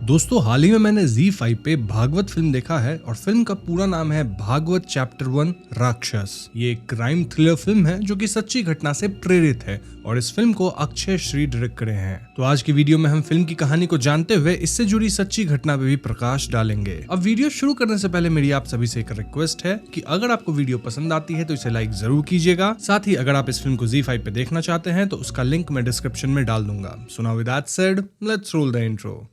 दोस्तों हाल ही में मैंने ZEE5 पे भागवत फिल्म देखा है और फिल्म का पूरा नाम है भागवत चैप्टर 1 राक्षस। ये एक क्राइम थ्रिलर फिल्म है जो कि सच्ची घटना से प्रेरित है और इस फिल्म को अक्षय श्री डायरेक्ट करे हैं। तो आज की वीडियो में हम फिल्म की कहानी को जानते हुए इससे जुड़ी सच्ची घटना पे भी प्रकाश डालेंगे। अब वीडियो शुरू करने से पहले मेरी आप सभी से एक रिक्वेस्ट है कि अगर आपको वीडियो पसंद आती है तो इसे लाइक जरूर कीजिएगा। साथ ही अगर आप इस फिल्म को ZEE5 पे देखना चाहते हैं तो उसका लिंक मैं डिस्क्रिप्शन में डाल दूंगा। So now with that said, let's roll the intro.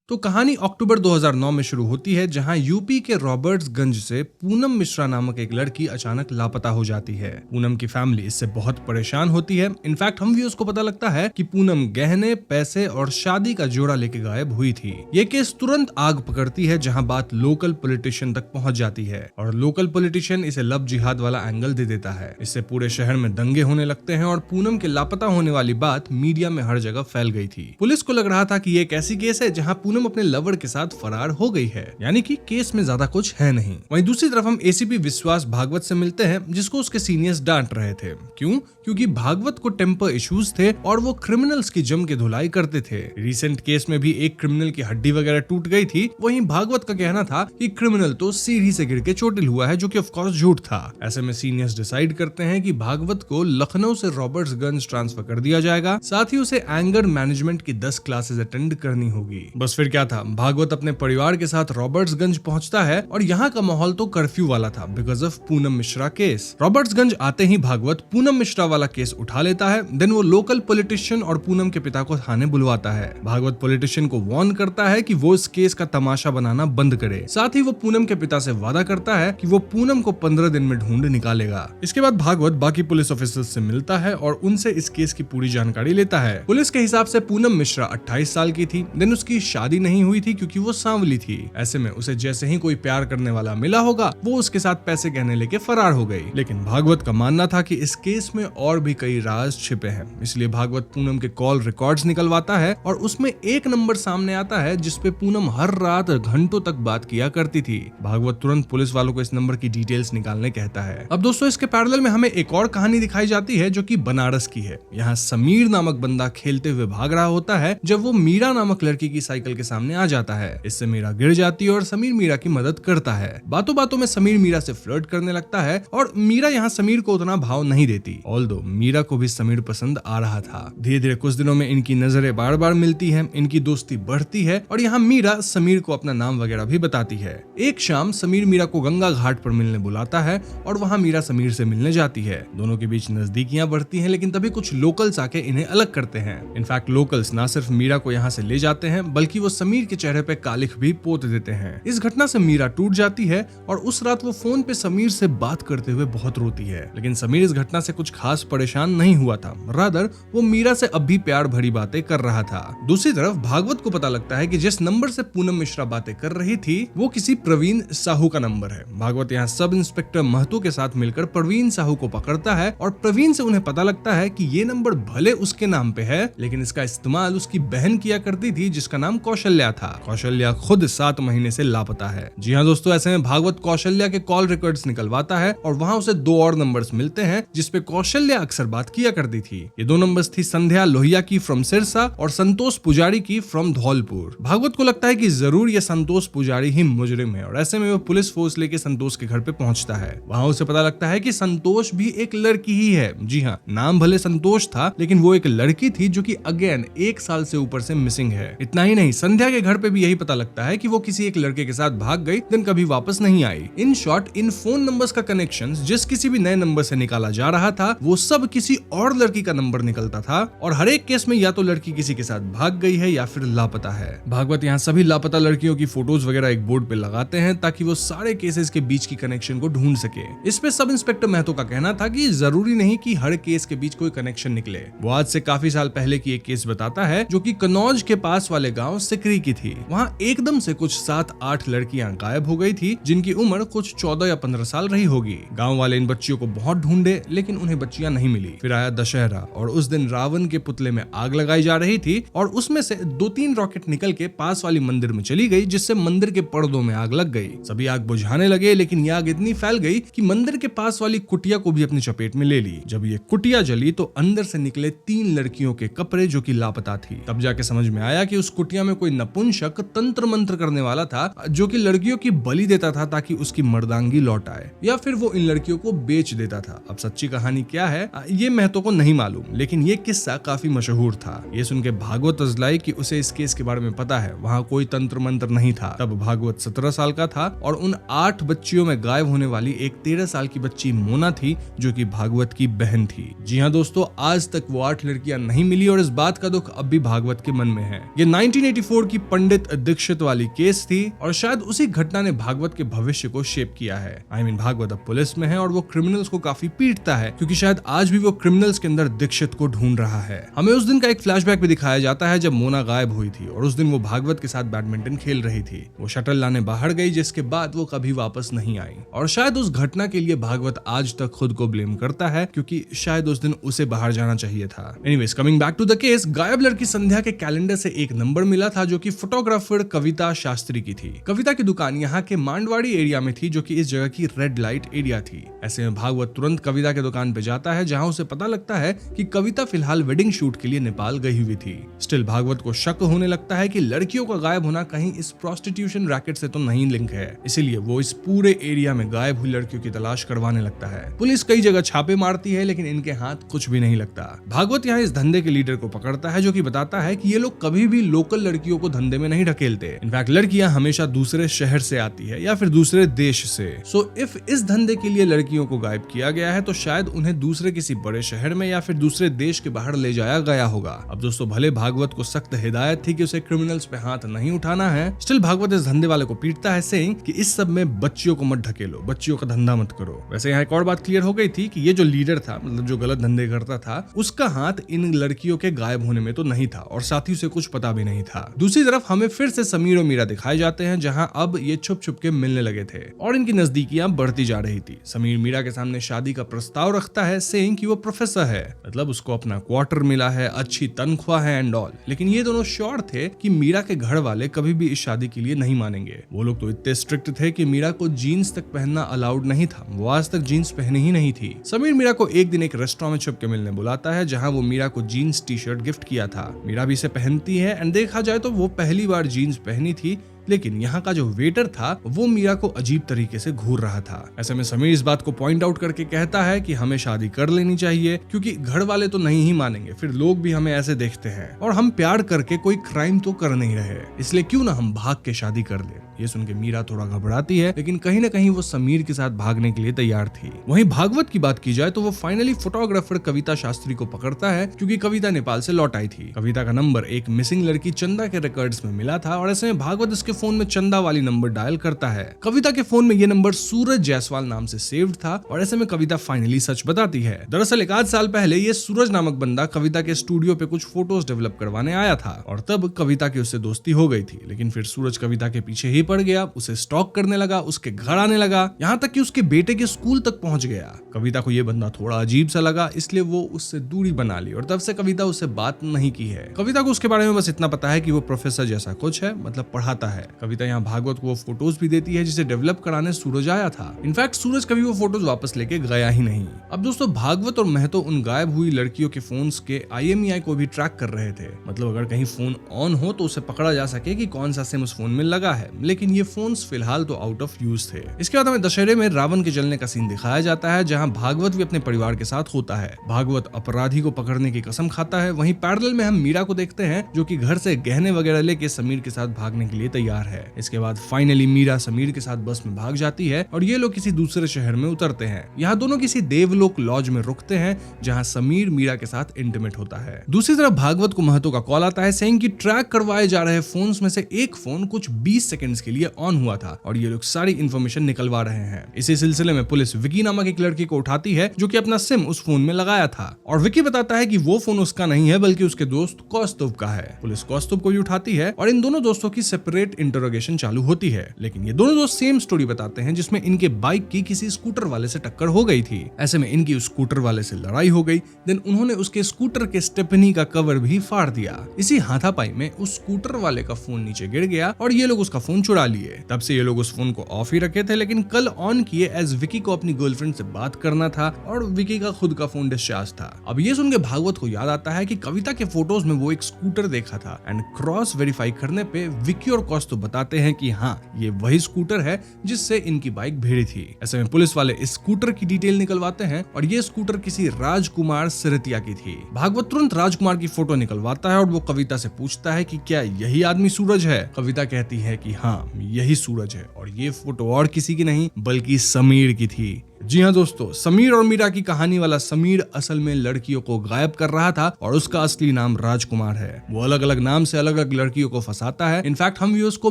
तो कहानी अक्टूबर 2009 में शुरू होती है, जहां यूपी के रॉबर्ट्सगंज से पूनम मिश्रा नामक एक लड़की अचानक लापता हो जाती है। पूनम की फैमिली इससे बहुत परेशान होती है। इनफैक्ट हम व्यूअर्स को पता लगता है कि पूनम गहने, पैसे और शादी का जोड़ा लेके गायब हुई थी। ये केस तुरंत आग पकड़ती है, जहां बात लोकल पॉलिटिशियन तक पहुंच जाती है और लोकल पॉलिटिशियन इसे लव जिहाद वाला एंगल दे देता है। इससे पूरे शहर में दंगे होने लगते हैं और पूनम के लापता होने वाली बात मीडिया में हर जगह फैल गई थी। पुलिस को लग रहा था कि ये एक ऐसी केस है जहां पूनम अपने लवर के साथ फरार हो गई है, यानी कि केस में ज्यादा कुछ है नहीं। वहीं दूसरी तरफ हम एसीपी विश्वास भागवत से मिलते हैं, जिसको उसके सीनियर्स डांट रहे थे। क्यों? क्योंकि भागवत को टेम्पर इश्यूज थे और वो क्रिमिनल्स की जम के धुलाई करते थे। रिसेंट केस में भी एक क्रिमिनल की हड्डी वगैरह टूट गई थी। वहीं भागवत का कहना था कि क्रिमिनल तो सीढ़ी से गिर के चोटिल हुआ है, जो कि ऑफ कोर्स झूठ था। ऐसे में सीनियर्स डिसाइड करते हैं कि भागवत को लखनऊ से रॉबर्ट्सगंज ट्रांसफर कर दिया जाएगा। साथ ही उसे एंगर मैनेजमेंट की 10 क्लासेस अटेंड करनी होगी। बस फिर क्या था, भागवत अपने परिवार के साथ रॉबर्ट्सगंज पहुंचता है और यहाँ का माहौल तो कर्फ्यू वाला था because of Poonam Mishra case. Robertsganj आते ही भागवत पूनम मिश्रा वाला केस उठा लेता है। देन वो लोकल पॉलिटिशियन और पूनम के पिता को थाने बुलवाता है। भागवत पॉलिटिशियन को वार्न करता है कि वो इस केस का तमाशा बनाना बंद करे। साथ ही वो पूनम के पिता से वादा करता है कि वो पूनम को 15 दिन में ढूंढ निकालेगा। इसके बाद भागवत बाकी पुलिस ऑफिसर्स से मिलता है और उनसे इस केस की पूरी जानकारी लेता है। पुलिस के हिसाब से पूनम मिश्रा 28 साल की थी। देन उसकी शादी नहीं हुई थी क्योंकि वो सांवली थी। ऐसे में उसे जैसे ही कोई प्यार करने वाला मिला होगा, वो उसके साथ पैसे गहने लेके फरार हो गई। लेकिन भागवत का मानना था कि इस केस में और भी कई राज छिपे हैं। इसलिए भागवत पूनम के कॉल रिकॉर्ड्स निकलवाता है और उसमें एक नंबर सामने आता है जिसपे पूनम हर रात घंटों तक बात किया करती थी। भागवत तुरंत पुलिस वालों को इस नंबर की डिटेल्स निकालने कहता है। अब दोस्तों इसके पैरेलल में हमें एक और कहानी दिखाई जाती है जो कि बनारस की है। यहाँ समीर नामक बंदा खेलते हुए भाग रहा होता है जब वो मीरा नामक लड़की की साइकिल के सामने आ जाता है। इससे मीरा गिर जाती है और समीर मीरा की मदद करता है। बातों बातों में समीर मीरा से फ्लर्ट करने लगता है और मीरा यहाँ समीर को उतना भाव नहीं देती। ऑल्दो मीरा को भी समीर पसंद आ रहा था। धीरे धीरे कुछ दिनों में इनकी नजरें बार बार मिलती हैं, इनकी दोस्ती बढ़ती है और यहाँ मीरा समीर को अपना नाम वगैरह भी बताती है। एक शाम समीर मीरा को गंगा घाट पर मिलने बुलाता है और वहाँ मीरा समीर से मिलने जाती है। दोनों के बीच नजदीकियां बढ़ती हैं, लेकिन तभी कुछ लोकल्स आके इन्हें अलग करते हैं। इनफैक्ट लोकल्स ना सिर्फ मीरा को यहाँ से ले जाते हैं बल्कि वो समीर के चेहरे पे कालिख भी पोत देते हैं। इस घटना से मीरा टूट जाती है और उस रात वो फोन पे समीर से बात करते हुए बहुत रोती है। लेकिन समीर इस घटना से कुछ खास परेशान नहीं हुआ था, रादर वो मीरा से अब भी प्यार भरी बातें कर रहा था। दूसरी तरफ भागवत को पता लगता है कि जिस नंबर से पूनम मिश्रा बातें कर रही थी वो किसी प्रवीण साहू का नंबर है। भागवत यहाँ सब इंस्पेक्टर महतो के साथ मिलकर प्रवीण साहू को पकड़ता है और प्रवीण से उन्हें पता लगता है कि ये नंबर भले उसके नाम पे है, लेकिन इसका इस्तेमाल उसकी बहन किया करती थी जिसका नाम कौशल्या था। कौशल्या खुद 7 महीने से लापता है। जी हाँ दोस्तों, ऐसे में भागवत कौशल्या के कॉल रिकॉर्ड्स निकलवाता है और वहाँ उसे 2 और नंबर्स मिलते हैं जिसपे कौशल्या अक्सर बात किया करती थी। ये 2 नंबर्स थी संध्या लोहिया की फ्रॉम सिरसा और संतोष पुजारी की फ्रॉम धौलपुर। भागवत को लगता है कि जरूर ये संतोष पुजारी ही मुजरिम है और ऐसे में वो पुलिस फोर्स लेके संतोष के घर पे पहुंचता है। वहाँ उसे पता लगता है कि संतोष भी एक लड़की ही है। जी हाँ, नाम भले संतोष था लेकिन वो एक लड़की थी जो कि अगेन 1 साल से ऊपर से मिसिंग है। इतना ही नहीं, संध्या के घर पे भी यही पता लगता है कि वो किसी एक लड़के के साथ भाग गई, दिन कभी वापस नहीं आई। इन शॉर्ट, इन फोन नंबर्स का कनेक्शन जिस किसी भी नए नंबर से निकाला जा रहा था वो सब किसी और लड़की का नंबर निकलता था और हर एक केस में या तो लड़की किसी के साथ भाग गई है या फिर लापता है। भागवत यहाँ सभी लापता लड़कियों की फोटोज वगैरह एक बोर्ड पे लगाते हैं ताकि वो सारे केसेस के बीच की कनेक्शन को ढूंढ सके। इस पे सब इंस्पेक्टर महतो का कहना था कि जरूरी नहीं कि हर केस के बीच कोई कनेक्शन निकले। वो आज से काफी साल पहले की एक केस बताता है जो कि कन्नौज के पास वाले गांव मिमिक्री की थी। वहाँ एकदम से कुछ 7-8 लड़कियां गायब हो गई थी जिनकी उम्र कुछ 14 या 15 साल रही होगी। गाँव वाले इन बच्चियों को बहुत ढूंढे लेकिन उन्हें बच्चियां नहीं मिली। फिर आया दशहरा और उस दिन रावण के पुतले में आग लगाई जा रही थी और उसमें से 2-3 रॉकेट निकल के पास वाली मंदिर में चली गई, जिससे मंदिर के पर्दों में आग लग गई। सभी आग बुझाने लगे लेकिन ये आग इतनी फैल गई कि मंदिर के पास वाली कुटिया को भी अपनी चपेट में ले ली। जब ये कुटिया जली तो अंदर से निकले 3 लड़कियों के कपड़े जो कि लापता थी। तब जाके समझ में आया कि उस कुटिया में कोई नपुंसक तंत्र मंत्र करने वाला था जो कि लड़कियों की बलि देता था ताकि उसकी मर्दांगी लौट आए, या फिर वो इन लड़कियों को बेच देता था। अब सच्ची कहानी क्या है ये महतो को नहीं मालूम, लेकिन ये किस्सा काफी मशहूर था। ये सुन के भागवत अजलाई कि उसे इस केस के बारे में पता है, वहाँ कोई तंत्र मंत्र नहीं था। तब भागवत 17 साल का था और उन 8 बच्चियों में गायब होने वाली एक 13 साल की बच्ची मोना थी जो कि भागवत की बहन थी। जी हाँ दोस्तों, आज तक वो 8 लड़कियां नहीं मिली और इस बात का दुख अब भी भागवत के मन में है। ये 1984 की पंडित दीक्षित वाली केस थी और शायद उसी घटना ने भागवत के भविष्य को शेप किया है। भागवत अब पुलिस में है और वो क्रिमिनल्स को काफी पीटता है क्योंकि शायद आज भी वो क्रिमिनल्स के अंदर दीक्षित को ढूंढ रहा है। हमें उस दिन का एक फ्लैशबैक भी दिखाया जाता है जब मोना गायब हुई थी और उस दिन वो भागवत के साथ बैडमिंटन खेल रही थी। वो शटल लाने बाहर गई जिसके बाद वो कभी वापस नहीं आई और शायद उस घटना के लिए भागवत आज तक खुद को ब्लेम करता है क्योंकि शायद उस दिन उसे बाहर जाना चाहिए था। Anyways, coming back to the case, गायब लड़की संध्या के कैलेंडर से एक नंबर मिला था जो कि फोटोग्राफर कविता शास्त्री की थी। कविता की दुकान यहाँ के मांडवाड़ी एरिया में थी जो कि इस जगह की रेड लाइट एरिया थी। ऐसे में भागवत तुरंत कविता के दुकान पे जाता है जहाँ उसे पता लगता है कि कविता फिलहाल वेडिंग शूट के लिए नेपाल गई हुई थी। स्टिल भागवत को शक होने लगता है कि लड़कियों का गायब होना कहीं इस प्रोस्टिट्यूशन रैकेट से तो नहीं लिंक है, इसीलिए वो इस पूरे एरिया में गायब हुई लड़कियों की तलाश करवाने लगता है। पुलिस कई जगह छापे मारती है लेकिन इनके हाथ कुछ भी नहीं लगता। भागवत यहाँ इस धंधे के लीडर को पकड़ता है जो कि बताता है कि ये लोग कभी भी लोकल लड़कियों को धंधे में नहीं ढकेलते। इनफैक्ट लड़कियां हमेशा दूसरे शहर से आती है या फिर दूसरे देश से। सो इफ इस धंधे के लिए लड़कियों को गायब किया गया है तो शायद उन्हें दूसरे किसी बड़े शहर में या फिर दूसरे देश के बाहर ले जाया गया होगा। अब दोस्तों, भले भागवत को सख्त हिदायत थी कि उसे क्रिमिनल्स पे हाथ नहीं उठाना है, स्टिल भागवत इस धंधे वाले को पीटता है सेइंग कि इस सब में बच्चियों को मत ढकेलो, बच्चियों का धंधा मत करो। वैसे यहाँ एक और बात क्लियर हो गई थी कि ये जो लीडर था, मतलब जो गलत धंधे करता था, उसका हाथ इन लड़कियों के गायब होने में तो नहीं था और साथ ही उसे कुछ पता भी नहीं था। दूसरी तरफ हमें फिर से समीर और मीरा दिखाए जाते हैं जहाँ अब ये छुप छुप के मिलने लगे थे और इनकी नजदीकियां बढ़ती जा रही थी। समीर मीरा के सामने शादी का प्रस्ताव रखता है सेइंग कि वो प्रोफेसर है, मतलब उसको अपना क्वार्टर मिला है, अच्छी तनख्वाह है एंड ऑल। लेकिन ये दोनों श्योर थे कि मीरा के घर वाले कभी भी इस शादी के लिए नहीं मानेंगे। वो लोग तो इतने स्ट्रिक्ट थे कि मीरा को जीन्स तक पहनना अलाउड नहीं था, वो आज तक जीन्स पहनी ही नहीं थी। समीर मीरा को एक दिन एक रेस्टोरेंट में छुप के मिलने बुलाता है जहाँ वो मीरा को जीन्स टी शर्ट गिफ्ट किया था। मीरा भी इसे पहनती है एंड देखा जाए तो वो पहली बार जीन्स पहनी थी, लेकिन यहाँ का जो वेटर था वो मीरा को अजीब तरीके से घूर रहा था। ऐसे में समीर इस बात को पॉइंट आउट करके कहता है कि हमें शादी कर लेनी चाहिए क्योंकि घर वाले तो नहीं ही मानेंगे, फिर लोग भी हमें ऐसे देखते हैं और हम प्यार करके कोई क्राइम तो कर नहीं रहे, इसलिए क्यों ना हम भाग के शादी कर ले। ये सुन के मीरा थोड़ा घबराती है लेकिन कहीं ना कहीं वो समीर के साथ भागने के लिए तैयार थी। वहीं भागवत की बात की जाए तो वो फाइनली फोटोग्राफर कविता शास्त्री को पकड़ता है क्योंकि कविता नेपाल से लौट आई थी। कविता का नंबर एक मिसिंग लड़की चंदा के रिकॉर्ड्स में मिला था और ऐसे में भागवत इसके फोन में चंदा वाली नंबर डायल करता है। कविता के फोन में ये नंबर सूरज जायसवाल नाम से सेव्ड था और ऐसे में कविता फाइनली सच बताती है। दरअसल 1 साल पहले ये सूरज नामक बंदा कविता के स्टूडियो पे कुछ फोटोज डेवलप करवाने आया था और तब कविता की उससे दोस्ती हो गई थी, लेकिन फिर सूरज कविता के पीछे ही पड़ गया, उसे स्टॉक करने लगा, उसके घर आने लगा, यहाँ तक कि उसके बेटे के स्कूल तक पहुंच गया। कविता को ये बंदा थोड़ा अजीब सा लगा, इसलिए वो उससे दूरी बना ली और तब से कविता उससे बात नहीं की है। कविता को उसके बारे में बस इतना पता है कि वो प्रोफेसर जैसा कुछ है, मतलब पढ़ाता है। कविता यहाँ भागवत को वो फोटोज भी देती है जिसे डेवलप कराने सूरज आया था। इनफैक्ट सूरज कभी वो फोटोज वापस लेके गया ही नहीं। अब दोस्तों, भागवत और महतो उन गायब हुई लड़कियों के फोन्स के IMEI को भी ट्रैक कर रहे थे, मतलब अगर कहीं फोन ऑन हो तो उसे पकड़ा जा सके कि कौन सा सिम उस फोन में लगा है, लेकिन ये फोन्स फिलहाल तो आउट ऑफ यूज थे। इसके बाद हमें दशहरे में रावण के जलने का सीन दिखाया जाता है जहां भागवत भी अपने परिवार के साथ होता है। भागवत अपराधी को पकड़ने की कसम खाता है, वहीं पैरेलल में हम मीरा को देखते हैं जो कि घर से गहने वगैरह लेके समीर के साथ भागने के लिए तैयार तैयार है। इसके बाद फाइनली मीरा समीर के साथ बस में भाग जाती है और ये लोग किसी दूसरे शहर में उतरते हैं। यहाँ दोनों किसी देवलोक लॉज में रुकते हैं जहाँ समीर मीरा के साथ इंटीमेट होता है। दूसरी तरफ भागवत को महतो का कॉल आता है सेइंग कि ट्रैक करवाए जा रहे फोन्स में से एक फोन कुछ 20 सेकंड्स के लिए ऑन हुआ था और ये लोग सारी इंफॉर्मेशन निकलवा रहे हैं। इसी सिलसिले में पुलिस विकी नामक एक लड़की को उठाती है जो कि अपना सिम उस फोन में लगाया था और विकी बताता है कि वो फोन उसका नहीं है बल्कि उसके दोस्त कौस्तुभ का है। पुलिस कौस्तुभ को भी उठाती है और इन दोनों दोस्तों की सेपरेट इंटरोगेशन चालू होती है, लेकिन ये दोनों दोस्त सेम स्टोरी बताते हैं जिसमें इनके बाइक की किसी स्कूटर वाले से टक्कर हो गई थी। ऐसे में इनकी उस स्कूटर वाले से लड़ाई हो गई। देन उन्होंने उसके स्कूटर के स्टेपनी का कवर भी फाड़ दिया। इसी हाथापाई में उस स्कूटर वाले का फोन नीचे गिर गया और ये लोग उसका फोन चुरा लिए। तब से ये लोग उस फोन को ऑफ ही रखे थे, लेकिन कल ऑन किए एज विकी को अपनी गर्लफ्रेंड से बात करना था और विकी का खुद का फोन डिस्चार्ज था। अब ये सुन के भागवत को याद आता है कि कविता के फोटोज में वो एक स्कूटर देखा था एंड क्रॉस वेरीफाई करने पे विकी और कौस्तुभ बताते हैं कि हाँ, ये वही स्कूटर है जिससे इनकी बाइक भिड़ी थी। ऐसे में पुलिस वाले इस स्कूटर की डिटेल निकलवाते हैं और ये स्कूटर किसी राजकुमार सिरतिया की थी। भागवत तुरंत राजकुमार की फोटो निकलवाता है और वो कविता से पूछता है कि क्या यही आदमी सूरज है। कविता कहती है कि हाँ, यही सूरज है और ये फोटो और किसी की नहीं बल्कि समीर की थी। जी हाँ दोस्तों, समीर और मीरा की कहानी वाला समीर असल में लड़कियों को गायब कर रहा था और उसका असली नाम राजकुमार है। वो अलग अलग नाम से अलग अलग लड़कियों को फंसाता है। इनफैक्ट हम व्यूअर्स को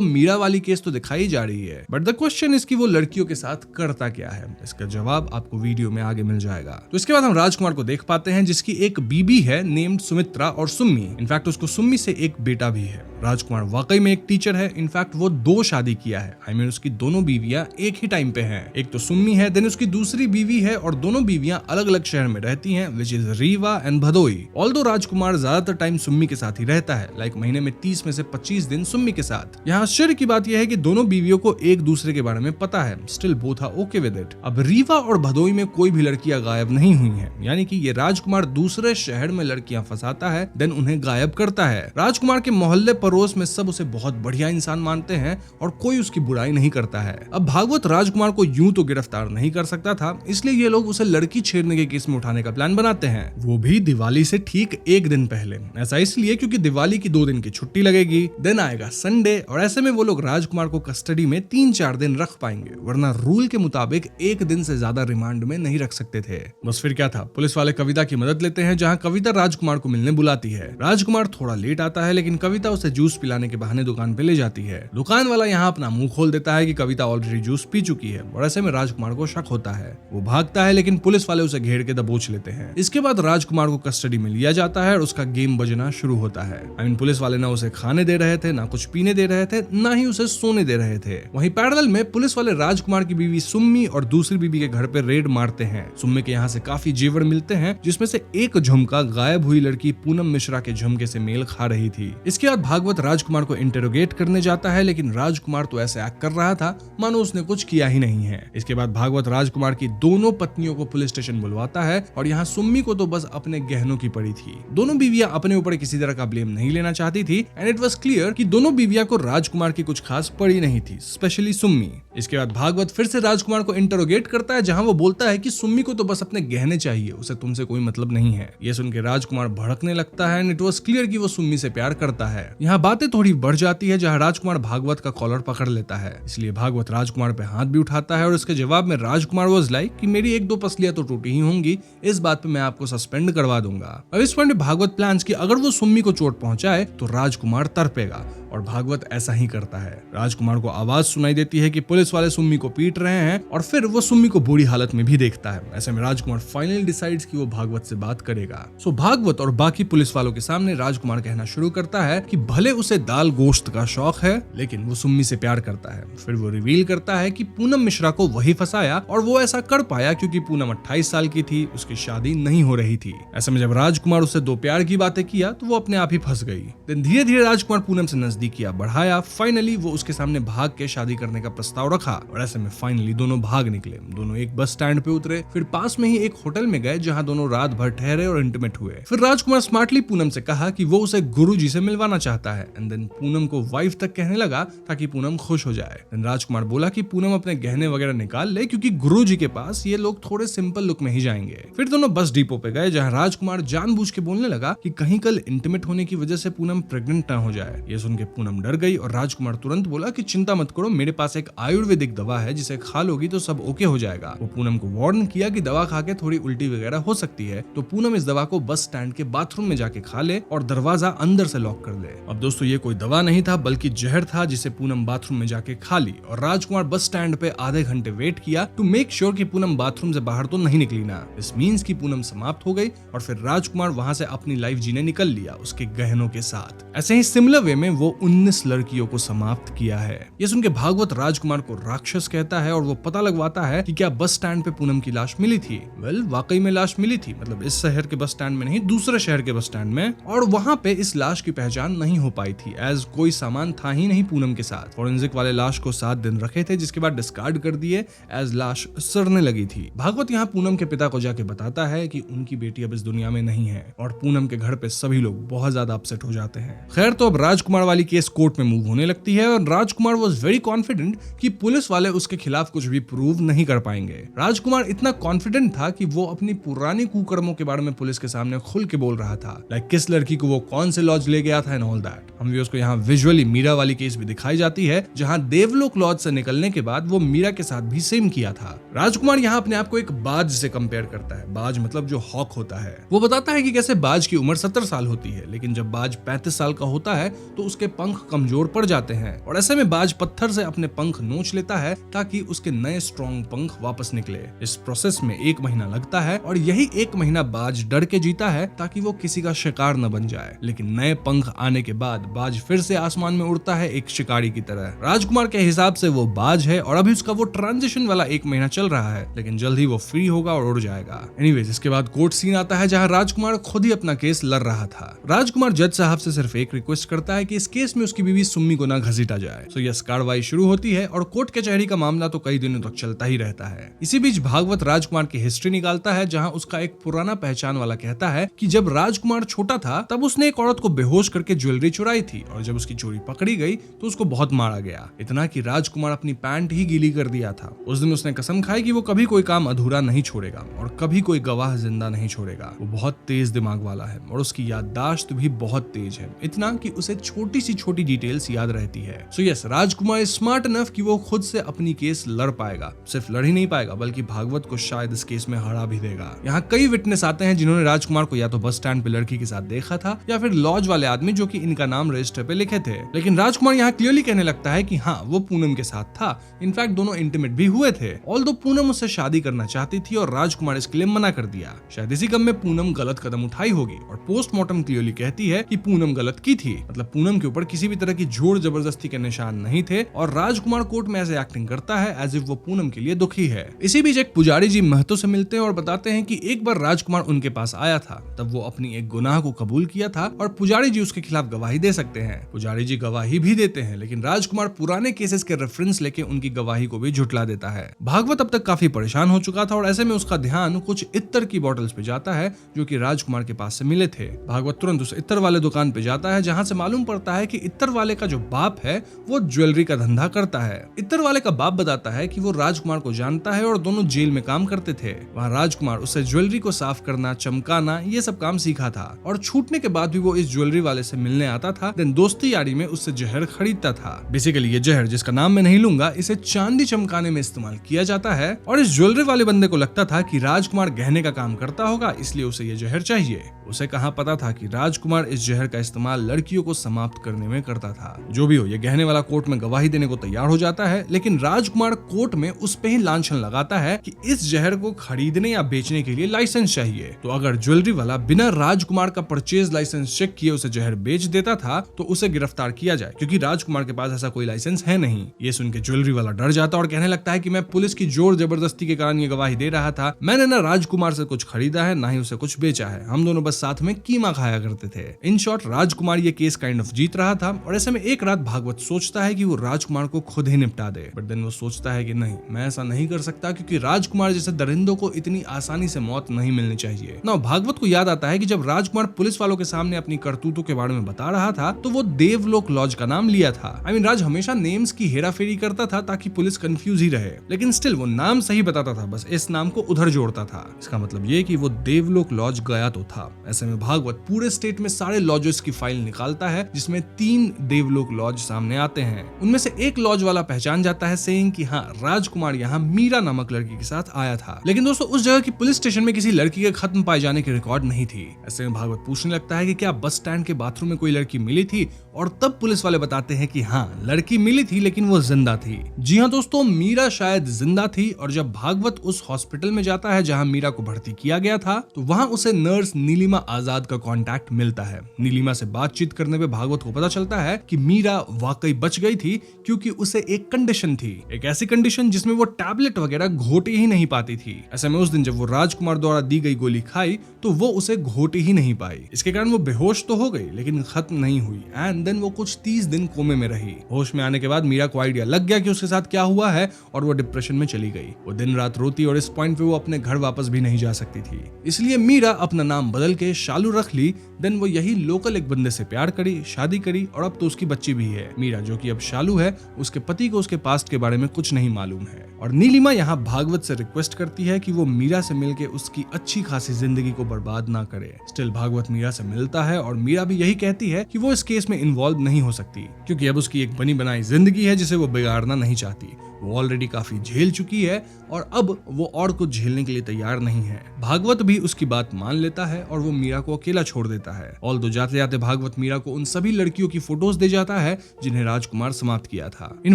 मीरा वाली केस तो दिखाई जा रही है, बट द क्वेश्चन इज कि वो लड़कियों के साथ करता क्या है। इसका जवाब आपको वीडियो में आगे मिल जाएगा। तो इसके बाद हम राजकुमार को देख पाते हैं जिसकी एक बीबी है नेम्ड सुमित्रा और सुम्मी। इनफैक्ट उसको सुम्मी से एक बेटा भी है। राजकुमार वाकई में एक टीचर है। इनफैक्ट वो 2 शादी किया है। आई मीन उसकी दोनों बीवियां एक ही टाइम पे हैं। एक तो सुम्मी है, देन उसकी दूसरी बीवी है और दोनों बीवियां अलग अलग शहर में रहती हैं, which is Rewa and Bhadohi. Although Rajkumar ज्यादातर टाइम सुम्मी के साथ ही रहता है, लाइक महीने में 30 में से 25 दिन सुम्मी के साथ। यहाँ आश्चर्य की बात यह है कि दोनों बीवियों को एक दूसरे के बारे में पता है। Still both are okay with it. अब रीवा और भदोई में कोई भी लड़कियां गायब नहीं हुई हैं, यानी कि ये राजकुमार दूसरे शहर में लड़कियां फंसाता है, देन उन्हें गायब करता है। राजकुमार के मोहल्ले पड़ोस में सब उसे बहुत बढ़िया इंसान मानते हैं और कोई उसकी बुराई नहीं करता है। अब भागवत राजकुमार को यूं तो गिरफ्तार नहीं कर सकता था, इसलिए ये लोग उसे लड़की छेड़ने के केस में उठाने का प्लान बनाते हैं, वो भी दिवाली से ठीक 1 दिन पहले। ऐसा इसलिए क्योंकि दिवाली की 2 दिन की छुट्टी लगेगी, दिन आएगा संडे और ऐसे में वो लोग राजकुमार को कस्टडी में 3-4 दिन रख पाएंगे, वरना रूल के मुताबिक 1 दिन से ज्यादा रिमांड में नहीं रख सकते थे। बस फिर क्या था, पुलिस वाले कविता की मदद लेते हैं, जहाँ कविता राजकुमार को मिलने बुलाती है। राजकुमार थोड़ा लेट आता है, लेकिन कविता उसे जूस पिलाने के बहाने दुकान पे ले जाती है। दुकान वाला यहाँ अपना मुंह खोल देता है कि कविता ऑलरेडी जूस पी चुकी है और ऐसे में राजकुमार को शक होता है। वो भागता है, लेकिन पुलिस वाले उसे घेर के दबोच लेते हैं। इसके बाद राजकुमार को कस्टडी में लिया जाता है और उसका गेम बजना शुरू होता है। आई मीन पुलिस वाले ना उसे खाने दे रहे थे, ना कुछ पीने दे रहे थे, ना ही उसे सोने दे रहे थे। वहीं पैरेलल में पुलिस वाले राजकुमार की बीवी सुम्मी और दूसरी बीवी के घर पे रेड मारते हैं। सुम्मी के यहाँ से काफी जेवर मिलते हैं, जिसमें से एक झुमका गायब हुई लड़की पूनम मिश्रा के झुमके से मेल खा रही थी। इसके बाद भागवत राजकुमार को इंटेरोगेट करने जाता है, लेकिन राजकुमार तो ऐसे एक्ट कर रहा था मानो उसने कुछ किया ही नहीं है। इसके बाद भागवत राजकुमार की दोनों पत्नियों को पुलिस स्टेशन बुलवाता है और यहाँ सुम्मी को तो बस अपने गहनों की पड़ी थी। दोनों बीवियां अपने ऊपर किसी तरह का ब्लेम नहीं लेना चाहती थी एंड इट वाज क्लियर कि दोनों बीवियां को राजकुमार की कुछ खास पड़ी नहीं थी, स्पेशली सुम्मी। इसके बाद भागवत फिर से राजकुमार को इंटरोगेट करता है, जहां वो बोलता है कि सुम्मी को तो बस अपने गहने चाहिए, उसे तुमसे कोई मतलब नहीं है। ये सुन के राजकुमार भड़कने लगता है एंड इट वाज क्लियर कि वो सुम्मी से प्यार करता है। यहाँ बातें थोड़ी बढ़ जाती है, जहाँ राजकुमार भागवत का कॉलर पकड़ लेता है। इसलिए भागवत राजकुमार पे हाथ भी उठाता है और इसके जवाब में राजकुमार वाज लाइक कि मेरी 1-2 पसलियां तो टूटी ही होंगी, इस बात पे मैं आपको सस्पेंड करवा दूंगा। अब इस पॉइंट भागवत प्लान्स कि अगर वो सुम्मी को चोट पहुंचाए तो राजकुमार तड़पेगा और भागवत ऐसा ही करता है। राजकुमार को आवाज सुनाई देती है कि पुलिस वाले सुम्मी को पीट रहे हैं और फिर वो सुम्मी को बुरी हालत में भी देखता है। ऐसे में राजकुमार फाइनली डिसाइड्स कि वो भागवत से बात करेगा। सो भागवत और बाकी पुलिस वालों के सामने राजकुमार कहना शुरू करता है कि भले उसे दाल गोश्त का शौक है, लेकिन वो सुम्मी से प्यार करता है। फिर वो रिवील करता है कि पूनम मिश्रा को वही फंसाया और वो ऐसा कर पाया क्योंकि पूनम 28 साल की थी, उसकी शादी नहीं हो रही थी। ऐसे में जब राजकुमार उससे 2 प्यार की बातें किया तो वो अपने आप ही फंस गई। देन धीरे धीरे राजकुमार पूनम से नजदीकियां बढ़ाया। फाइनली वो उसके सामने भाग के शादी करने का प्रस्ताव रखा और ऐसे में फाइनली दोनों भाग निकले। दोनों एक बस स्टैंड पे उतरे, फिर पास में ही एक होटल में गए जहां दोनों रात भर ठहरे और इंटीमेट हुए। फिर राजकुमार स्मार्टली पूनम से कहा कि वो उसे गुरुजी से मिलवाना चाहता है एंड देन पूनम को वाइफ तक कहने लगा ताकि पूनम खुश हो जाए। देन राजकुमार बोला कि पूनम अपने गहने वगैरह निकाल ले क्योंकि गुरुजी के पास ये लोग थोड़े सिंपल लुक में ही जाएंगे। फिर दोनों बस डिपो पे गए जहां राजकुमार जानबूझ के बोलने लगा कि कहीं कल इंटीमेट होने की वजह से पूनम प्रेग्नेंट ना हो जाए। ये सुन के पूनम डर गई और राजकुमार तुरंत बोला कि चिंता मत करो, मेरे पास एक आयुर्वेदिक दवा है जिसे खा लोगी तो सब ओके हो जाएगा। वो पूनम को वार्न किया कि दवा खा के थोड़ी उल्टी वगैरह हो सकती है, तो पूनम इस दवा को बस स्टैंड के बाथरूम में जाके खा ले और दरवाजा अंदर से लॉक कर ले। अब दोस्तों ये कोई दवा नहीं था बल्कि जहर था जिसे पूनम बाथरूम में जाके खा ली और राजकुमार बस स्टैंड पे आधे घंटे वेट किया टू मेक श्योर कि पूनम बाथरूम से बाहर तो नहीं निकली ना। इस मीन्स की पूनम समाप्त हो गई और फिर राजकुमार वहां से अपनी लाइफ जीने निकल लिया उसके गहनों के साथ। ऐसे ही सिमिलर वे में वो 19 लड़कियों को समाप्त किया है। ये सुन के भागवत राजकुमार को राक्षस कहता है और वो पता लगवाता है कि क्या बस स्टैंड पे पूनम की लाश मिली थी। वेल, वाकई में लाश मिली थी, मतलब इस शहर के बस स्टैंड में नहीं, दूसरे शहर के बस स्टैंड में, और वहां पे इस लाश की पहचान नहीं हो पाई थी एज कोई सामान था ही नहीं पूनम के साथ। फॉरेंसिक वाले लाश को 7 दिन रखे थे जिसके बाद डिस्कार्ड कर दिए एज लाश सड़ने लगी थी। भागवत यहाँ पूनम के पिता को जाके बताता है कि उनकी बेटी अब इस दुनिया में नहीं है और पूनम के घर पे सभी लोग बहुत ज्यादा अपसेट हो जाते हैं। खैर, तो अब राजकुमार वाली केस कोर्ट में मूव होने लगती है और राजकुमार वाज वेरी कॉन्फिडेंट कि पुलिस वाले उसके खिलाफ कुछ भी प्रूव नहीं कर पाएंगे। राजकुमार इतना कॉन्फिडेंट था कि वो अपनी पुरानी कुकर्मों के बारे में पुलिस के सामने खुल के बोल रहा था, लाइक किस लड़की को वो कौन से लॉज ले गया था एंड ऑल दैट। हम व्यूअर्स को यहाँ विजुअली मीरा वाली केस भी दिखाई जाती है जहाँ देवलोक लॉज से निकलने के बाद वो मीरा के साथ भी सेम किया था। राजकुमार यहाँ अपने आप को एक बाज से कंपेयर करता है। बाज मतलब जो हॉक होता है। वो बताता है कि कैसे बाज की उम्र 70 साल होती है, लेकिन जब बाज 35 साल का होता है तो उसके पंख कमजोर पड़ जाते हैं और ऐसे में बाज पत्थर से अपने पंख नोच लेता है ताकि उसके नए स्ट्रॉन्ग पंख वापस निकले। इस प्रोसेस में 1 महीना लगता है और यही 1 महीना बाज डर के जीता है ताकि वो किसी का शिकार न बन जाए। लेकिन नए पंख आने के बाद बाज फिर से आसमान में उड़ता है एक शिकारी की तरह। राजकुमार के हिसाब से वो बाज है और अभी उसका वो ट्रांजिशन वाला 1 महीना चल रहा है, लेकिन जल्द ही वो फ्री होगा और उड़ जाएगा। एनीवेज, इसके बाद कोर्ट सीन आता है जहाँ राजकुमार खुद ही अपना केस लड़ रहा था। राजकुमार जज साहब से सिर्फ एक रिक्वेस्ट करता है कि इस केस में उसकी बीवी सुम्मी को ना घसीटा जाए। सो यस, कार्रवाई शुरू होती है और कोर्ट कचहरी का मामला तो कई दिनों तक चलता ही रहता है। इसी बीच भागवत राजकुमार की हिस्ट्री निकालता है जहाँ उसका एक पुराना पहचान वाला कहता है कि जब राजकुमार छोटा था तब उसने एक औरत को बेहोश करके ज्वेलरी चुराई थी और जब उसकी चोरी पकड़ी गई तो उसको बहुत मारा गया, इतना कि राजकुमार अपनी पैंट ही गीली कर दिया था। उस दिन उसने कसम खाई कि वो कभी कोई काम अधूरा नहीं छोड़ेगा और कभी कोई गवाह जिंदा नहीं छोड़ेगा। वो बहुत तेज दिमाग वाला है और उसकी याददाश्त भी बहुत तेज है, इतना कि उसे छोटी सी छोटी डिटेल्स याद रहती है। So yes, Rajkumar is smart enough कि वो खुद से अपनी केस लड़ पाएगा। सिर्फ लड़ ही नहीं पाएगा बल्कि भागवत को शायद इस केस में हरा भी देगा। यहाँ कई विटनेस आते हैं जिन्होंने राजकुमार को या तो बस स्टैंड पे लड़की के साथ देखा था या फिर लॉज वाले आदमी जो कि इनका नाम रजिस्टर पे लिखे थे। लेकिन राजकुमार यहाँ क्लियरली कहने लगता है कि हाँ, वो पूनम के साथ था। इनफैक्ट दोनों इंटीमेट भी हुए थे। ऑल्दो पूनम उससे शादी करना चाहती थी और राजकुमार इसके लिए मना कर दिया। शायद इसी गम में पूनम गलत कदम उठाई होगी और पोस्टमार्टम क्लियरली कहती है कि पूनम गलत की थी। मतलब पूनम के ऊपर किसी भी तरह की जोर जबरदस्ती के निशान नहीं थे और राजकुमार कोर्ट में ऐसे एक्टिंग करता है एज इफ वो पूनम के लिए दुखी है। इसी बीच एक पुजारी जी महतो से मिलते हैं और बताते हैं कि एक बार राजकुमार उनके पास आया था, तब वो अपनी एक गुनाह को कबूल किया था और पुजारी जी उसके खिलाफ गवाही दे सकते हैं। पुजारी जी गवाही भी देते हैं, लेकिन राजकुमार पुराने केसेस के रेफरेंस लेके उनकी गवाही को भी झुटला देता है। भागवत अब तक काफी परेशान हो चुका था और ऐसे में उसका ध्यान कुछ इत्तर की बोतल्स पे जाता है जो कि राजकुमार के पास से मिले थे। भागवत तुरंत उस इत्तर वाले दुकान पे जाता है जहाँ से मालूम पड़ता है कि इत्तर वाले का जो बाप है वो ज्वेलरी का धंधा करता है। इत्तर वाले का बाप बताता है कि वो राजकुमार को जानता है और दोनों जेल में काम करते थे। वहाँ राजकुमार उससे ज्वेलरी को साफ करना, चमकाना, ये सब काम सीखा था और छूटने के बाद भी वो इस ज्वेलरी वाले से मिलने आता था, देन दोस्ती यारी में उससे जहर खरीदता था। बेसिकली ये जहर, जिसका नाम मैं नहीं लूंगा, इसे चांदी चमकाने में इस्तेमाल किया जाता है और इस ज्वेलरी वाले बंदे को लगता था कि राजकुमार गहने का काम करता होगा, इसलिए उसे ये जहर चाहिए। उसे कहाँ पता था कि राजकुमार इस जहर का इस्तेमाल लड़कियों को समाप्त करने में करता था। जो भी हो, ये गहने वाला कोर्ट में गवाही देने को तैयार हो जाता है, लेकिन राजकुमार कोर्ट में उस पे ही लांछन लगाता है कि इस जहर को खरीदने या बेचने के लिए लाइसेंस चाहिए। तो अगर ज्वेलरी वाला बिना राजकुमार का परचेज लाइसेंस चेक किए उसे जहर बेच देता था तो उसे गिरफ्तार किया जाए, क्योंकि राजकुमार के पास ऐसा कोई लाइसेंस है नहीं। ये सुन के ज्वेलरी वाला डर जाता और कहने लगता है कि मैं पुलिस की जोर जबरदस्ती के कारण ये गवाही दे रहा था। मैंने ना राजकुमार से कुछ खरीदा है, ना ही उसे कुछ बेचा है। हम दोनों बस साथ में कीमा खाया करते थे। इन शॉर्ट, राजकुमार ये केस काइंड ऑफ जीत रहा था और ऐसे में एक रात भागवत सोचता है कि वो राजकुमार को खुद ही निपटा दे। बट देन वो सोचता है कि नहीं, मैं ऐसा नहीं कर सकता, क्योंकि राजकुमार जैसे दरिंदों को इतनी आसानी से मौत नहीं मिलनी चाहिए ना। भागवत को याद आता है कि जब राजकुमार पुलिस वालों के सामने अपनी करतूतों के बारे में बता रहा था तो वो देवलोक लॉज का नाम लिया था। राज हमेशा नेम्स की हेराफेरी करता था ताकि पुलिस कंफ्यूज ही रहे, लेकिन स्टिल वो नाम सही बताता था, बस इस नाम को उधर जोड़ता था। इसका मतलब ये कि वो देवलोक लॉज गया तो था। ऐसे में भागवत पूरे स्टेट में सारे लॉजेस की फाइल निकालता है जिसमें 3 देवलोक लॉज सामने आते हैं। उनमें से एक लॉज वाला पहचान जाता है, सेइंग कि हाँ, राजकुमार यहाँ मीरा नामक लड़की के साथ आया था। लेकिन दोस्तों, उस जगह की पुलिस स्टेशन में किसी लड़की के खत्म पाए जाने की रिकॉर्ड नहीं थी। ऐसे में भागवत पूछने लगता है कि क्या बस स्टैंड के बाथरूम में कोई लड़की मिली थी, और तब पुलिस वाले बताते हैं कि हाँ, लड़की मिली थी लेकिन वो जिंदा थी। जी हाँ दोस्तों, मीरा शायद जिंदा थी, और जब भागवत उस हॉस्पिटल में जाता है जहां मीरा को भर्ती किया गया था, तो वहां उसे नर्स नीलिमा आजाद का कांटेक्ट मिलता है। नीलिमा से बातचीत करने पे भागवत को पता चलता है कि मीरा वाकई बच गई थी, क्योंकि उसे एक कंडीशन थी, एक ऐसी कंडीशन जिसमें वो टैबलेट वगैरह घोटे ही नहीं पाती थी। ऐसे में उस दिन जब वो राजकुमार द्वारा दी गई गोली खाई तो वो उसे घोटे ही नहीं पाई। इसके कारण वो बेहोश तो हो गई लेकिन खत्म नहीं हुई, एंड देन वो कुछ 30 दिन कोमे में रही। होश में आने के बाद मीरा को आइडिया लग गया कि उसके साथ क्या हुआ है, और वो डिप्रेशन में चली गई। वो दिन रात रोती, और इस पॉइंट पे वो अपने घर वापस भी नहीं जा सकती थी। इसलिए मीरा अपना नाम बदल के शालू रख ली। देन वो यही लोकल एक बंदे से प्यार करी, शादी करी, और अब तो उसकी बच्ची भी है। मीरा, जो कि अब शालू है, उसके पति को उसके पास्ट के बारे में कुछ नहीं मालूम है। और नीलिमा यहाँ भागवत से रिक्वेस्ट करती है कि वो मीरा से मिलके उसकी अच्छी खासी जिंदगी को बर्बाद ना करे। स्टिल भागवत मीरा से मिलता है, और मीरा भी यही कहती है कि वो इस केस में इन्वॉल्व नहीं हो सकती, क्योंकि अब उसकी एक बनी बनाई जिंदगी है जिसे वो बिगाड़ना नहीं चाहती। वो ऑलरेडी काफी झेल चुकी है, और अब वो और कुछ झेलने के लिए तैयार नहीं है। भागवत भी उसकी बात मान लेता है, और वो मीरा को अकेला छोड़ देता है। ऑल्दो जाते जाते भागवत मीरा को उन सभी लड़कियों की फोटोज दे जाता है जिन्हें राजकुमार समाप्त किया था। इन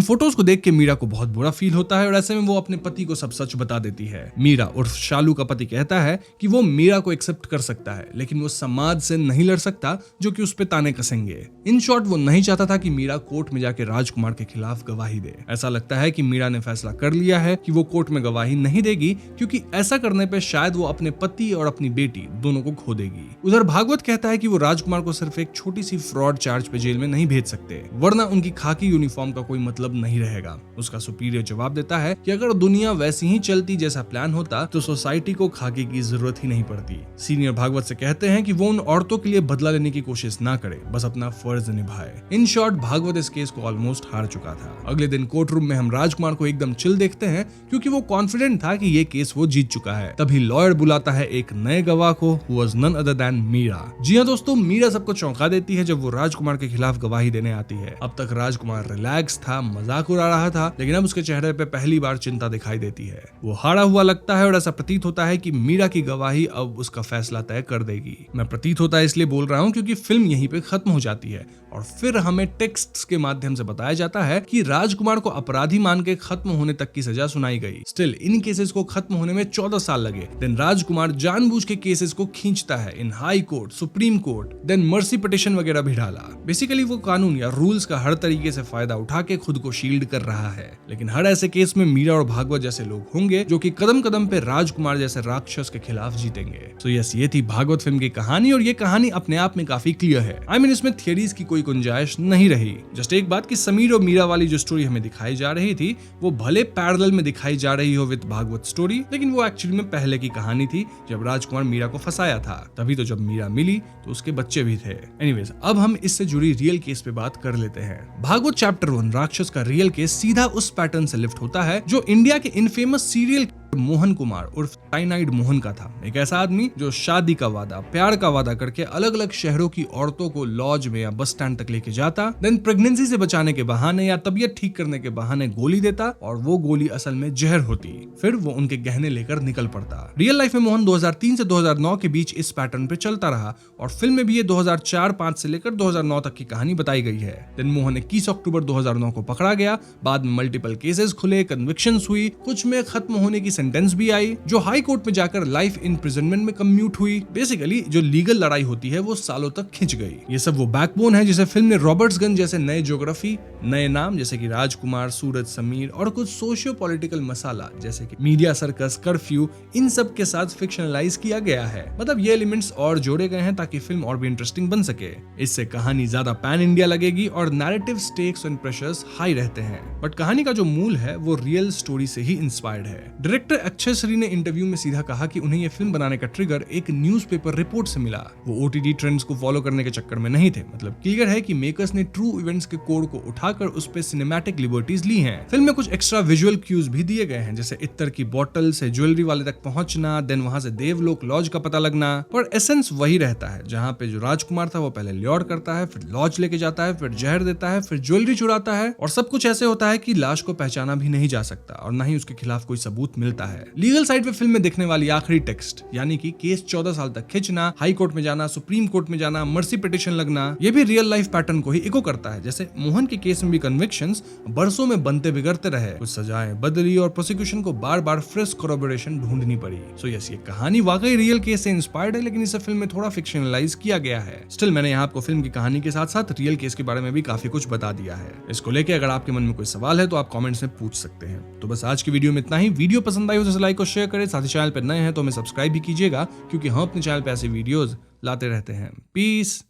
फोटोज को देख के मीरा को बहुत बुरा फील होता है, और ऐसे में वो अपने पति को सब सच बता देती है। मीरा उर्फ शालू का पति कहता है कि वो मीरा को एक्सेप्ट कर सकता है, लेकिन वो समाज से नहीं लड़ सकता, जो कि उस पे ताने कसेंगे। इन शॉर्ट, वो नहीं चाहता था कि मीरा कोर्ट में जाके राजकुमार के खिलाफ गवाही दे। ऐसा लगता है कि मीरा ने फैसला कर लिया है कि वो कोर्ट में गवाही नहीं देगी, क्योंकि ऐसा करने पे शायद वो अपने पति और अपनी बेटी दोनों को खो देगी। उधर भागवत कहता है कि वो राजकुमार को सिर्फ एक छोटी सी फ्रॉड चार्ज पे जेल में नहीं भेज सकते, वरना उनकी खाकी यूनिफॉर्म का कोई मतलब नहीं रहेगा। उसका सुपीरियर जवाब देता है कि अगर दुनिया वैसी ही चलती जैसा प्लान होता, तो सोसाइटी को खाकी की जरूरत ही नहीं पड़ती। सीनियर भागवत से कहते हैं कि वो उन औरतों के लिए बदला लेने की कोशिश ना करे, बस अपना फर्ज निभाए। इन शॉर्ट, भागवत इस केस को ऑलमोस्ट हार चुका था। अगले दिन कोर्ट रूम में हम राजकुमार को एकदम चिल देखते हैं, क्योंकि वो कॉन्फिडेंट था कि ये केस वो जीत चुका है। तभी लॉयर बुलाता है एक नए गवाह को, who was none other than Meera. जी हाँ दोस्तों, मीरा सबको चौंका देती है जब वो राजकुमार के खिलाफ गवाही देने आती है। अब तक राजकुमार रिलैक्स था, मजाक उड़ा रहा था, लेकिन अब उसके चेहरे पे पहली बार चिंता दिखाई देती है। वो हारा हुआ लगता है, और ऐसा प्रतीत होता है कि मीरा की गवाही अब उसका फैसला तय कर देगी। मैं प्रतीत होता है इसलिए बोल रहा हूँ क्योंकि फिल्म यहीं पे खत्म हो जाती है, और फिर हमें टेक्स्ट्स के माध्यम से बताया जाता है कि राजकुमार को अपराधी मान के खत्म होने तक की सजा सुनाई गई। स्टिल इन केसेस को खत्म होने में 14 साल लगे। देन राजकुमार जानबूझ के केसेस को खींचता है in high court, supreme court, then mercy petition वगैरह भी डाला। बेसिकली वो कानून या रूल्स का हर तरीके से फायदा उठा के खुद को शील्ड कर रहा है। लेकिन हर ऐसे केस में मीरा और भागवत जैसे लोग होंगे जो कि कदम कदम पे राजकुमार जैसे राक्षस के खिलाफ जीतेंगे। तो यस, ये थी भागवत फिल्म की कहानी, और ये कहानी अपने आप में काफी क्लियर है। आई मीन, इसमें थियरीज की कोई गुंजाइश नहीं रही। जस्ट एक बात कि समीर और मीरा वाली जो स्टोरी हमें दिखाई जा रही थी, वो भले पैरेलल में दिखाई जा रही हो विद भागवत स्टोरी, लेकिन वो एक्चुअली में पहले की कहानी थी जब राजकुमार मीरा को फंसाया था। तभी तो जब मीरा मिली तो उसके बच्चे भी थे। एनीवेज, अब हम इससे जुड़ी रियल केस पे बात कर लेते हैं। भागवत चैप्टर 1 राक्षस का रियल केस सीधा उस पैटर्न से लिफ्ट होता है जो इंडिया के इनफेमस सीरियल मोहन कुमार उर्फ साइनाइड मोहन का था। एक ऐसा आदमी जो शादी का वादा, प्यार का वादा करके अलग अलग शहरों की औरतों को लॉज में या बस स्टैंड तक लेके जाता, देन प्रेगनेंसी से बचाने के बहाने या तबीयत ठीक करने के बहाने गोली देता, और वो गोली असल में जहर होती। फिर वो उनके गहने लेकर निकल पड़ता। रियल लाइफ में मोहन 2003 से 2009 के बीच इस पैटर्न पे चलता रहा, और फिल्म में भी ये 2004-05 से लेकर 2009 तक की कहानी बताई गई है। देन मोहन 21 अक्टूबर 2009 को पकड़ा गया। बाद में मल्टीपल केसेस खुले, कन्विक्शंस हुई, कुछ में खत्म होने की सेंटेंस भी आई, जो हाई कोर्ट में जाकर लाइफ इम्प्रिजनमेंट में कम्यूट हुई। बेसिकली जो लीगल लड़ाई होती है वो सालों तक खिंच गई। ये सब वो बैकबोन है जिसे फिल्म ने रॉबर्ट्सगंज जैसे नए ज्योग्राफी, नए नाम जैसे कि राजकुमार, सूरज, समीर, और कुछ सोशियो पॉलिटिकल मसाला जैसे कि मीडिया सर्कस, कर्फ्यू, इन सब के साथ फिक्शनलाइज किया गया है। मतलब ये एलिमेंट्स और जोड़े गए हैं ताकि फिल्म और भी इंटरेस्टिंग बन सके। इससे कहानी ज्यादा पैन इंडिया लगेगी और narrative stakes and pressures high रहते हैं। बट कहानी का जो मूल है वो रियल स्टोरी से ही इंस्पायर्ड है। डायरेक्टर डायरेक्टर अक्षय श्री ने इंटरव्यू में सीधा कहा कि उन्हें यह फिल्म बनाने का ट्रिगर एक न्यूज़पेपर रिपोर्ट से मिला। वो ओटीटी ट्रेंड्स को फॉलो करने के चक्कर में नहीं थे। मतलब क्लियर है कि मेकर्स ने ट्रू इवेंट्स के कोड को उठाकर उस पे सिनेमैटिक लिबर्टीज ली हैं। फिल्म में कुछ एक्स्ट्रा विजुअल क्यूज भी दिए गए हैं, जैसे इत्तर की बोतल से ज्वेलरी वाले तक पहुंचना, देन वहां से देवलोक लॉज का पता लगना। पर एसेंस वही रहता है, जहां पे जो राजकुमार था वो पहले ल्योर करता है, फिर लॉज लेके जाता है, फिर जहर देता है, फिर ज्वेलरी चुराता है, और सब कुछ ऐसे होता है कि लाश को पहचाना भी नहीं जा सकता और ना ही उसके खिलाफ कोई सबूत मिलता है। लीगल साइड पे फिल्म में दिखने वाली आखिरी टेक्स्ट, यानी कि केस 14 साल तक खिंचना, हाई कोर्ट में जाना, सुप्रीम कोर्ट में जाना, मर्सी पिटिशन लगना, ये भी रियल लाइफ पैटर्न को ही इको करता है। जैसे मोहन के केस में भी कन्विक्शंस बरसों में बनते बिगड़ते रहे, कुछ सजाएं बदली और प्रोसिक्यूशन को बार बार फ्रेश कोरोबोरेशन ढूंढनी पड़ी। सो यस, ये कहानी वाकई रियल केस से इंस्पायर्ड है, लेकिन इसे फिल्म में थोड़ा फिक्शनलाइज किया गया है। स्टिल मैंने यहाँ आपको फिल्म की कहानी के साथ साथ रियल केस के बारे में भी काफी कुछ बता दिया है। इसको लेके अगर आपके मन में कोई सवाल है तो आप कमेंट्स में पूछ सकते हैं। तो बस आज की वीडियो में इतना ही। वीडियो पसंद आई हो तो लाइक और शेयर करें, साथ ही चैनल पर नए हैं तो हमें सब्सक्राइब भी कीजिएगा, क्योंकि हम अपने चैनल पे ऐसे वीडियोस लाते रहते हैं। पीस।